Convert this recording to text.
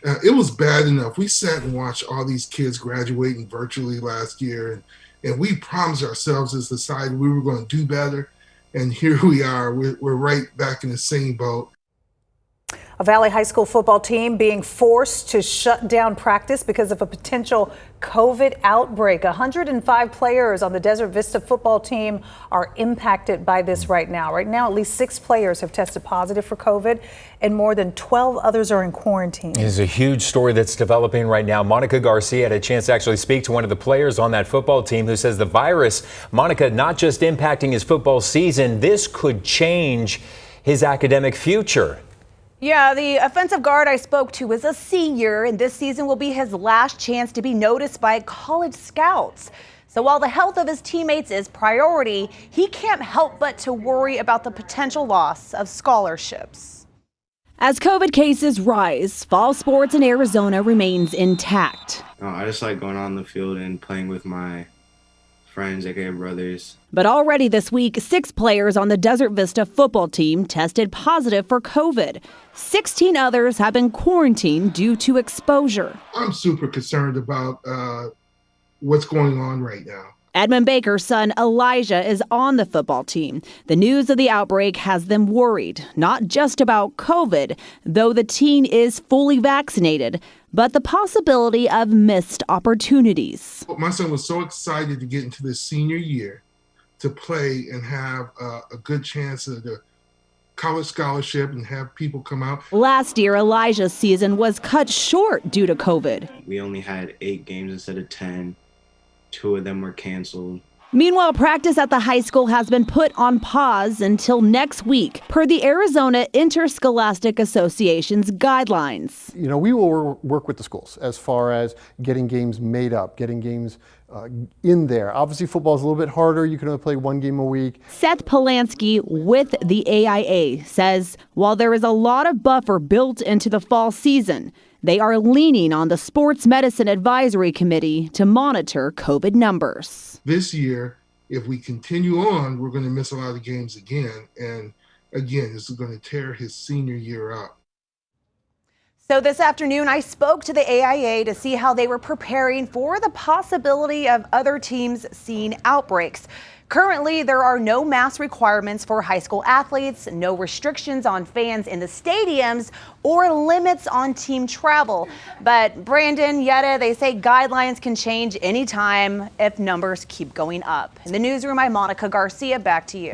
It was bad enough. We sat and watched all these kids graduating virtually last year, and we promised ourselves as a society we were going to do better. And here we are. We're right back in the same boat. A Valley High School football team being forced to shut down practice because of a potential COVID outbreak. 105 players on the Desert Vista football team are impacted by this right now. Right now, at least 6 players have tested positive for COVID, and more than 12 others are in quarantine. It is a huge story that's developing right now. Monica Garcia had a chance to actually speak to one of the players on that football team who says the virus, Monica, not just impacting his football season, this could change his academic future. Yeah, the offensive guard I spoke to is a senior, and this season will be his last chance to be noticed by college scouts. So while the health of his teammates is priority, he can't help but to worry about the potential loss of scholarships. As COVID cases rise, fall sports in Arizona remains intact. I just like going on the field and playing with my friends, aka brothers. But already this week, 6 players on the Desert Vista football team tested positive for COVID. 16 others have been quarantined due to exposure. I'm super concerned about what's going on right now. Edmund Baker's son Elijah is on the football team. The news of the outbreak has them worried, not just about COVID, though the teen is fully vaccinated, but the possibility of missed opportunities. My son was so excited to get into this senior year to play and have a good chance at a college scholarship and have people come out. Last year, Elijah's season was cut short due to COVID. We only had 8 games instead of 10. 2 of them were canceled. Meanwhile, practice at the high school has been put on pause until next week, per the Arizona Interscholastic Association's guidelines. You know, we will work with the schools as far as getting games made up, getting games in there. Obviously, football is a little bit harder. You can only play 1 game a week. Seth Polanski with the AIA says while there is a lot of buffer built into the fall season, they are leaning on the Sports Medicine Advisory Committee to monitor COVID numbers. This year, if we continue on, we're going to miss a lot of games again. And again, this is going to tear his senior year up. So this afternoon, I spoke to the AIA to see how they were preparing for the possibility of other teams seeing outbreaks. Currently, there are no mask requirements for high school athletes, no restrictions on fans in the stadiums, or limits on team travel. But Brandon, Yetta, they say guidelines can change anytime if numbers keep going up. In the newsroom, I'm Monica Garcia. Back to you.